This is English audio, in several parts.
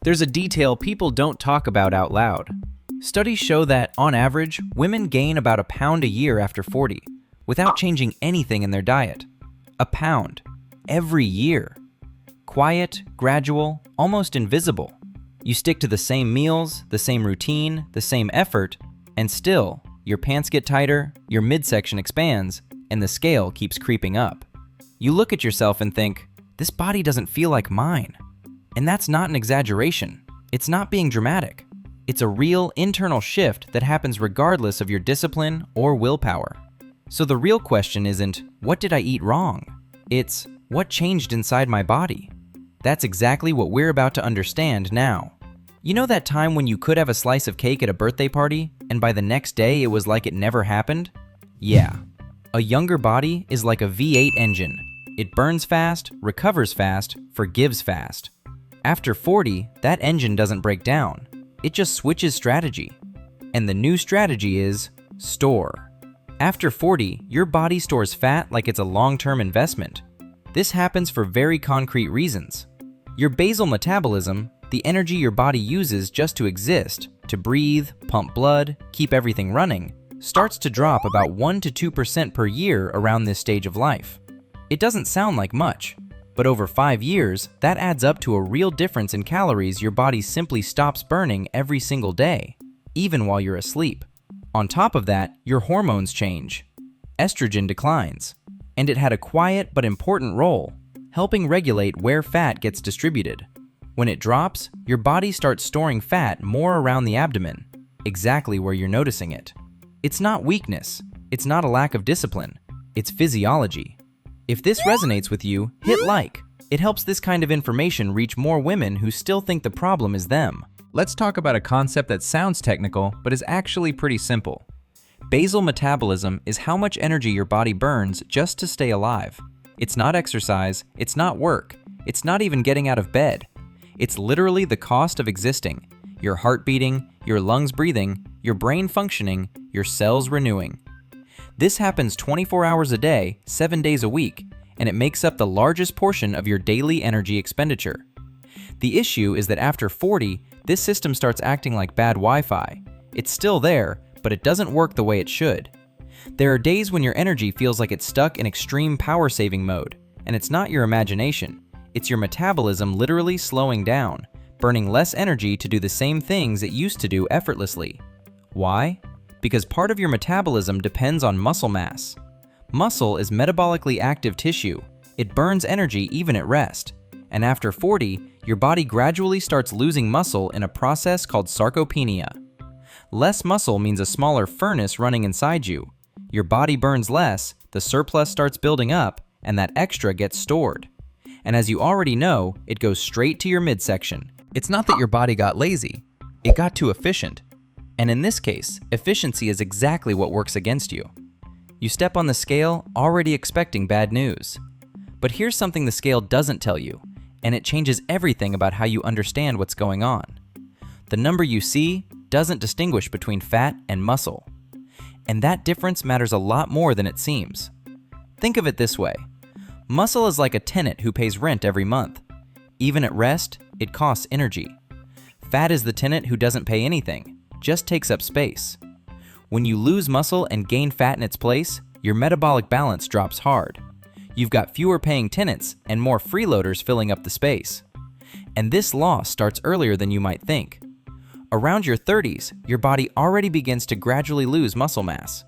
There's a detail people don't talk about out loud. Studies show that, on average, women gain about a pound a year after 40, without changing anything in their diet. A pound. Every year. Quiet, gradual, almost invisible. You stick to the same meals, the same routine, the same effort, and still, your pants get tighter, your midsection expands, and the scale keeps creeping up. You look at yourself and think, this body doesn't feel like mine. And that's not an exaggeration. It's not being dramatic. It's a real internal shift that happens regardless of your discipline or willpower. So the real question isn't, what did I eat wrong? It's, what changed inside my body? That's exactly what we're about to understand now. You know that time when you could have a slice of cake at a birthday party, and by the next day it was like it never happened? Yeah. A younger body is like a V8 engine. It burns fast, recovers fast, forgives fast. After 40, that engine doesn't break down. It just switches strategy. And the new strategy is store. After 40, your body stores fat like it's a long-term investment. This happens for very concrete reasons. Your basal metabolism, the energy your body uses just to exist, to breathe, pump blood, keep everything running, starts to drop about 1 to 2% per year around this stage of life. It doesn't sound like much, but over 5 years, that adds up to a real difference in calories your body simply stops burning every single day, even while you're asleep. On top of that, your hormones change. Estrogen declines, and it had a quiet but important role, helping regulate where fat gets distributed. When it drops, your body starts storing fat more around the abdomen, exactly where you're noticing it. It's not weakness, it's not a lack of discipline, it's physiology. If this resonates with you, hit like. It helps this kind of information reach more women who still think the problem is them. Let's talk about a concept that sounds technical, but is actually pretty simple. Basal metabolism is how much energy your body burns just to stay alive. It's not exercise, it's not work, it's not even getting out of bed. It's literally the cost of existing. Your heart beating, your lungs breathing, your brain functioning, your cells renewing. This happens 24 hours a day, 7 days a week, and it makes up the largest portion of your daily energy expenditure. The issue is that after 40, this system starts acting like bad Wi-Fi. It's still there, but it doesn't work the way it should. There are days when your energy feels like it's stuck in extreme power-saving mode, and it's not your imagination. It's your metabolism literally slowing down, burning less energy to do the same things it used to do effortlessly. Why? Because part of your metabolism depends on muscle mass. Muscle is metabolically active tissue. It burns energy even at rest. And after 40, your body gradually starts losing muscle in a process called sarcopenia. Less muscle means a smaller furnace running inside you. Your body burns less, the surplus starts building up, and that extra gets stored. And as you already know, it goes straight to your midsection. It's not that your body got lazy, it got too efficient. And in this case, efficiency is exactly what works against you. You step on the scale already expecting bad news. But here's something the scale doesn't tell you, and it changes everything about how you understand what's going on. The number you see doesn't distinguish between fat and muscle. And that difference matters a lot more than it seems. Think of it this way. Muscle is like a tenant who pays rent every month. Even at rest, it costs energy. Fat is the tenant who doesn't pay anything, just takes up space. When you lose muscle and gain fat in its place, your metabolic balance drops hard. You've got fewer paying tenants and more freeloaders filling up the space. And this loss starts earlier than you might think. Around your 30s, your body already begins to gradually lose muscle mass.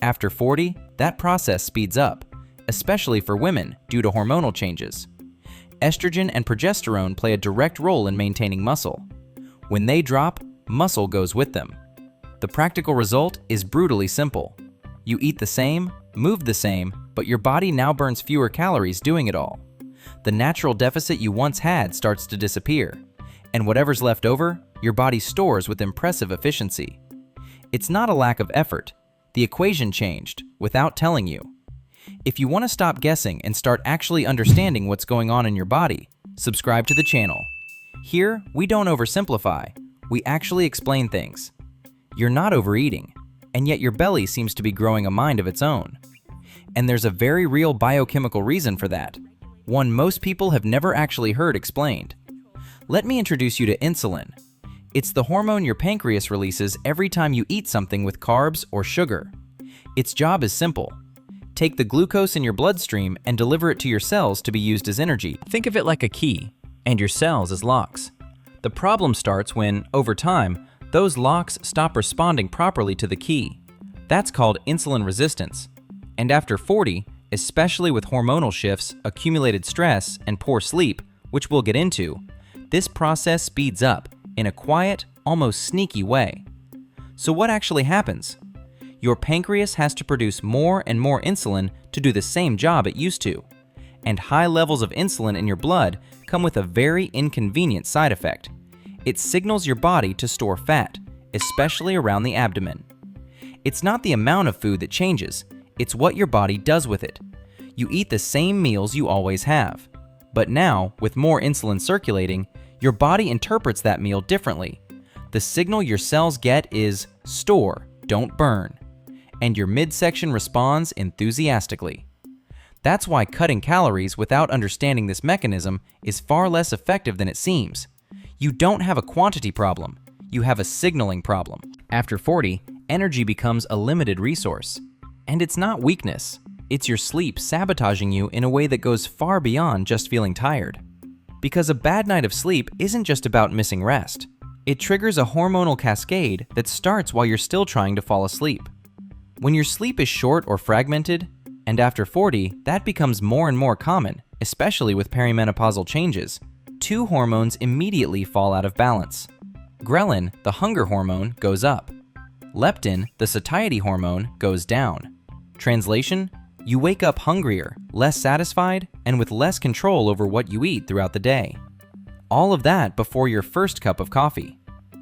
After 40, that process speeds up, especially for women due to hormonal changes. Estrogen and progesterone play a direct role in maintaining muscle. When they drop, muscle goes with them. The practical result is brutally simple. You eat the same, move the same, but your body now burns fewer calories doing it all. The natural deficit you once had starts to disappear, and whatever's left over, your body stores with impressive efficiency. It's not a lack of effort. The equation changed without telling you. If you want to stop guessing and start actually understanding what's going on in your body, subscribe to the channel. Here, we don't oversimplify. We actually explain things. You're not overeating, and yet your belly seems to be growing a mind of its own. And there's a very real biochemical reason for that, one most people have never actually heard explained. Let me introduce you to insulin. It's the hormone your pancreas releases every time you eat something with carbs or sugar. Its job is simple. Take the glucose in your bloodstream and deliver it to your cells to be used as energy. Think of it like a key, and your cells as locks. The problem starts when, over time, those locks stop responding properly to the key. That's called insulin resistance. And after 40, especially with hormonal shifts, accumulated stress, and poor sleep, which we'll get into, this process speeds up in a quiet, almost sneaky way. So what actually happens? Your pancreas has to produce more and more insulin to do the same job it used to. And high levels of insulin in your blood come with a very inconvenient side effect. It signals your body to store fat, especially around the abdomen. It's not the amount of food that changes, it's what your body does with it. You eat the same meals you always have. But now, with more insulin circulating, your body interprets that meal differently. The signal your cells get is store, don't burn. And your midsection responds enthusiastically. That's why cutting calories without understanding this mechanism is far less effective than it seems. You don't have a quantity problem, you have a signaling problem. After 40, energy becomes a limited resource. And it's not weakness, it's your sleep sabotaging you in a way that goes far beyond just feeling tired. Because a bad night of sleep isn't just about missing rest. It triggers a hormonal cascade that starts while you're still trying to fall asleep. When your sleep is short or fragmented, and after 40, that becomes more and more common, especially with perimenopausal changes, two hormones immediately fall out of balance. Ghrelin, the hunger hormone, goes up. Leptin, the satiety hormone, goes down. Translation: you wake up hungrier, less satisfied, and with less control over what you eat throughout the day. All of that before your first cup of coffee.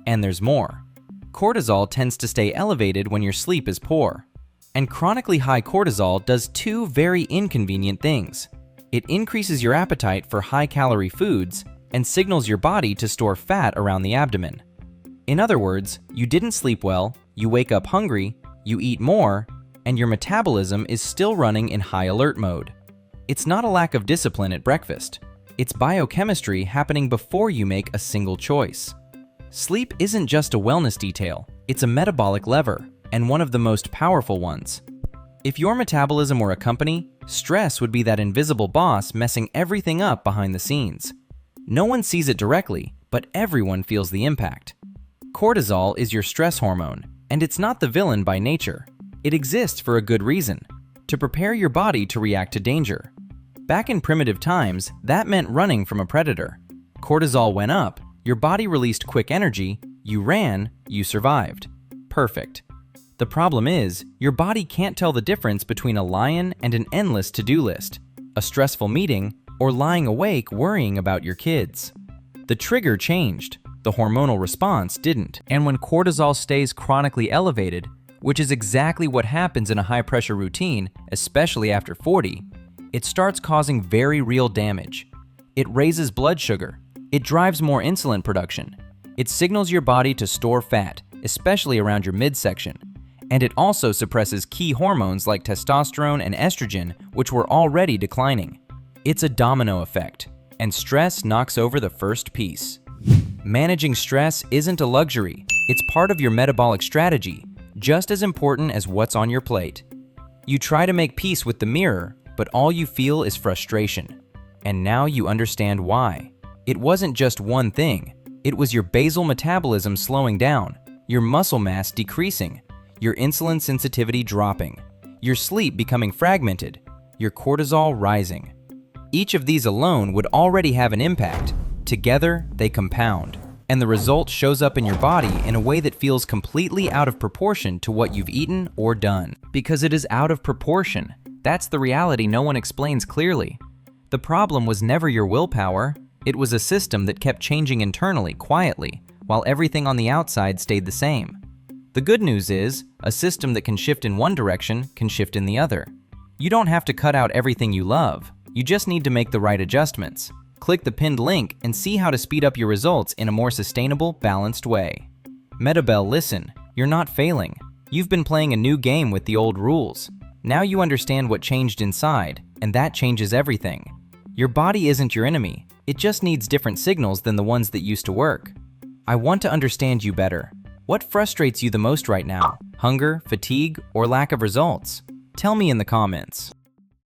And there's more. Cortisol tends to stay elevated when your sleep is poor. And chronically high cortisol does two very inconvenient things. It increases your appetite for high-calorie foods and signals your body to store fat around the abdomen. In other words, you didn't sleep well, you wake up hungry, you eat more, and your metabolism is still running in high alert mode. It's not a lack of discipline at breakfast. It's biochemistry happening before you make a single choice. Sleep isn't just a wellness detail, it's a metabolic lever, and one of the most powerful ones. If your metabolism were a company, stress would be that invisible boss messing everything up behind the scenes. No one sees it directly, but everyone feels the impact. Cortisol is your stress hormone, and it's not the villain by nature. It exists for a good reason, to prepare your body to react to danger. Back in primitive times, that meant running from a predator. Cortisol went up, your body released quick energy, you ran, you survived. Perfect. The problem is, your body can't tell the difference between a lion and an endless to-do list, a stressful meeting, or lying awake worrying about your kids. The trigger changed, the hormonal response didn't. And when cortisol stays chronically elevated, which is exactly what happens in a high-pressure routine, especially after 40, it starts causing very real damage. It raises blood sugar, it drives more insulin production, it signals your body to store fat, especially around your midsection, and it also suppresses key hormones like testosterone and estrogen, which were already declining. It's a domino effect, and stress knocks over the first piece. Managing stress isn't a luxury, it's part of your metabolic strategy, just as important as what's on your plate. You try to make peace with the mirror, but all you feel is frustration. And now you understand why. It wasn't just one thing, it was your basal metabolism slowing down, your muscle mass decreasing, your insulin sensitivity dropping, your sleep becoming fragmented, your cortisol rising. Each of these alone would already have an impact. Together, they compound, and the result shows up in your body in a way that feels completely out of proportion to what you've eaten or done. Because it is out of proportion. That's the reality no one explains clearly. The problem was never your willpower, it was a system that kept changing internally, quietly, while everything on the outside stayed the same. The good news is, a system that can shift in one direction can shift in the other. You don't have to cut out everything you love, you just need to make the right adjustments. Click the pinned link and see how to speed up your results in a more sustainable, balanced way. Metabel, listen, you're not failing. You've been playing a new game with the old rules. Now you understand what changed inside, and that changes everything. Your body isn't your enemy. It just needs different signals than the ones that used to work. I want to understand you better. What frustrates you the most right now? Hunger, fatigue, or lack of results? Tell me in the comments.